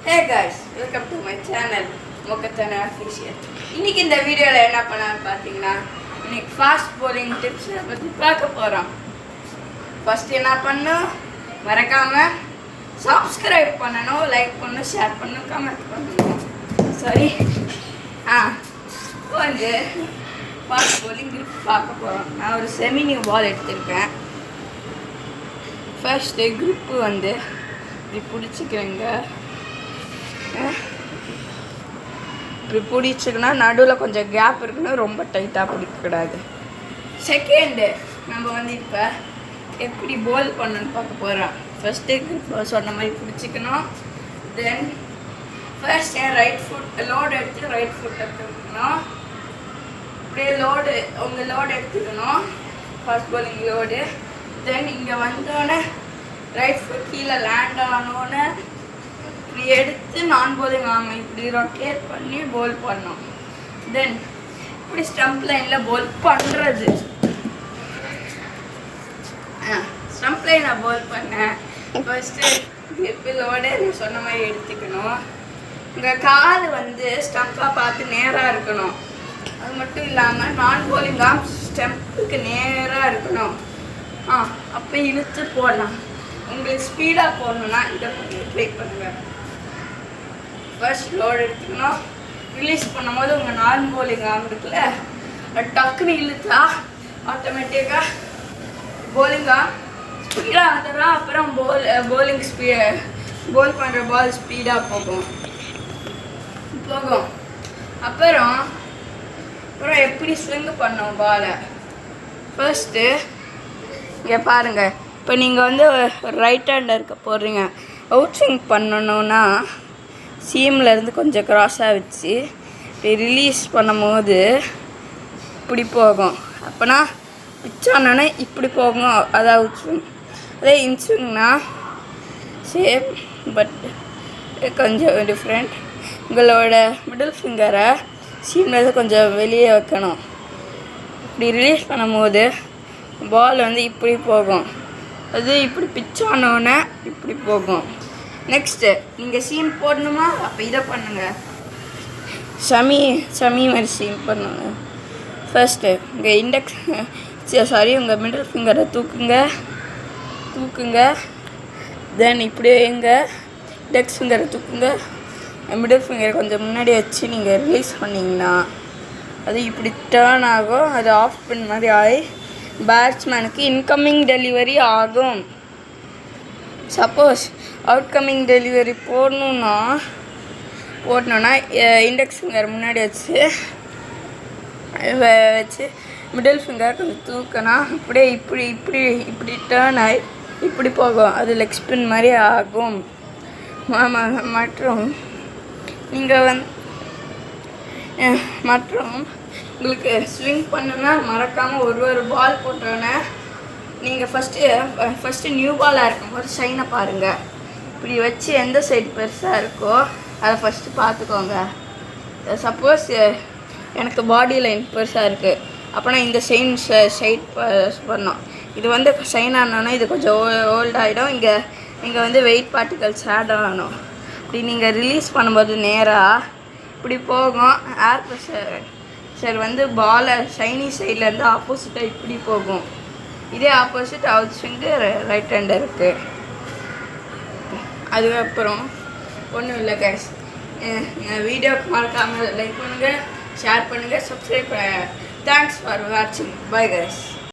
Hey guys, welcome to my channel Mokatana Official. இன்னைக்கு இந்த வீடியோல என்ன பண்ணலாம்னு பாத்தீங்கன்னா இன்னைக்கு ஃபாஸ்ட் bowling டிப்ஸ் பத்தி பார்க்க போறோம். ஃபர்ஸ்ட் என்ன பண்ணனும் மறக்காம Subscribe பண்ணனும், லைக் பண்ணனும், ஷேர் பண்ணனும், கமெண்ட் பண்ணனும். சரி வந்து ஃபாஸ்ட் bowling டிப்ஸ் பார்க்க போறோம். நான் ஒரு செமி நியூ பால் எடுத்துர்க்கேன். ஃபர்ஸ்ட் grip வந்து இப்படி பிடிச்சிக்கிறேங்க. இப்படி பிடிச்சிக்கனா நடுவில் கொஞ்சம் கேப் இருக்கணும், ரொம்ப டைட்டாக பிடிக்கக்கூடாது. செகண்டு நம்ம வந்து இப்போ எப்படி போல் பண்ணணும்னு பார்க்க போகிறோம். ஃபஸ்ட்டு சொன்ன மாதிரி பிடிச்சிக்கணும். தென் ஃபர்ஸ்ட் என் ரைட் ஃபுட் லோடு எடுத்து ரைட் ஃபுட் எடுத்துக்கணும். அப்படியே லோடு உங்கள் லோடு எடுத்துக்கணும், ஃபாஸ்ட் bowling லோடு. தென் இங்கே வந்தோடனே ரைட் ஃபுட் கீழே லேண்ட் ஆனோன்னு இப்படி எடுத்து நான் bowling ஆமாம் இப்படி ரொட்டேட் பண்ணி போல் பண்ணோம். தென் இப்படி ஸ்டம்ப் லைனில் போல் பண்ணுறது. ஸ்டம்ப் லைனில் போல் பண்ணேன். ஃபஸ்ட்டு கிரிப்பிலோடு நான் சொன்ன மாதிரி எடுத்துக்கணும். உங்கள் கால் வந்து ஸ்டம்ப்பாக பார்த்து நேராக இருக்கணும். அது மட்டும் இல்லாமல் நான் bowling ஸ்டெம்புக்கு நேராக இருக்கணும். அப்போ இழுத்து போடலாம். உங்களுக்கு ஸ்பீடாக போடணுன்னா இதை பண்ணி ட்ரை பண்ணுவேன். ஃபர்ஸ்ட் லோடு எடுத்துக்கணும். ரிலீஸ் பண்ணும்போது உங்கள் நான் bowling இருக்குல்ல டக்குன்னு இழுத்தா ஆட்டோமேட்டிக்காக bowling ஸ்பீடாக வந்துடும். அப்புறம் bowling போல் பண்ணுற பால் ஸ்பீடாக போகும். அப்புறம் எப்படி ஸ்விங் பண்ணோம் பாலை. ஃபர்ஸ்ட்டு இங்கே பாருங்கள், இப்போ நீங்கள் வந்து ரைட் ஹேண்டில் இருக்க போடுறீங்க. அவுட் ஸ்விங் பண்ணணுன்னா சீம்லேருந்து கொஞ்சம் க்ராஸாக வச்சு இப்படி ரிலீஸ் பண்ணும்போது இப்படி போகும். அப்போனா பிச் ஆனோன்னா இப்படி போகும், அது அவுட் ஸ்விங். அதே இன் ஸ்விங்னா சேம் பட் கொஞ்சம் டிஃப்ரெண்ட். உங்களோட மிடில் ஃபிங்கரை சீம்லேருந்து கொஞ்சம் வெளியே வைக்கணும். இப்படி ரிலீஸ் பண்ணும்போது பால் வந்து இப்படி போகும், அது இப்படி பிச் ஆனோன்னே இப்படி போகும். நெக்ஸ்ட்டு நீங்கள் சீம் போடணுமா, அப்போ இதை பண்ணுங்கள். சமி மாதிரி சீம் பண்ணுங்க. ஃபர்ஸ்ட்டு உங்கள் உங்கள் மிடில் ஃபிங்கரை தூக்குங்க. தென் இப்படியே எங்கள் இண்டெக்ஸ் ஃபிங்கரை தூக்குங்க. மிடில் ஃபிங்கரை கொஞ்சம் முன்னாடி வச்சு நீங்கள் ரிலீஸ் பண்ணிங்கன்னா அது இப்படி டேர்ன் ஆகும். அது ஆஃப் பின் மாதிரி ஆகி பேட்ஸ்மேனுக்கு இன்கமிங் டெலிவரி ஆகும். சப்போஸ் அவுட்கமிங் டெலிவரி போடணுன்னா இண்டெக்ஸ் ஃபிங்கர் முன்னாடி வச்சு மிடில் ஃபிங்கர் கொஞ்சம் தூக்கினா அப்படியே இப்படி டேர்ன் ஆகி இப்படி போகும். அது லெக் ஸ்பின் மாதிரி ஆகும். மற்றும் நீங்கள் உங்களுக்கு ஸ்விங் பண்ணுன்னா மறக்காமல் ஒரு பால் போட்டோன்னே நீங்கள் ஃபஸ்ட்டு நியூ பாலாக இருக்கும்போது ஷைனை பாருங்கள். இப்படி வச்சு எந்த சைடு பெருசாக இருக்கோ அதை ஃபஸ்ட்டு பார்த்துக்கோங்க. சப்போஸ் எனக்கு பாடி லைன் பெருசாக இருக்குது அப்போனா இந்த சைட் பண்ணோம். இது வந்து ஷைன் ஆனோன்னா இது கொஞ்சம் ஓல்ட் ஆகிடும். இங்கே வந்து வெயிட் பார்ட்டிகல்ஸ் ஆட் ஆகணும். இப்படி நீங்கள் ரிலீஸ் பண்ணும்போது நேராக இப்படி போகும். ஏர் ப்ரெஷர் வந்து பாலை ஷைனி சைட்லேருந்து ஆப்போசிட்டாக இப்படி போகும். இதே opposite out swing right hand இருக்குது. அதுக்கப்புறம் ஒன்றும் இல்லை கைஸ், வீடியோக்கு மறக்காமல் லைக் பண்ணுங்கள், ஷேர் பண்ணுங்கள், சப்ஸ்கிரைப் பண்ணுங்கள். தேங்க்ஸ் ஃபார் வாட்சிங். Bye guys.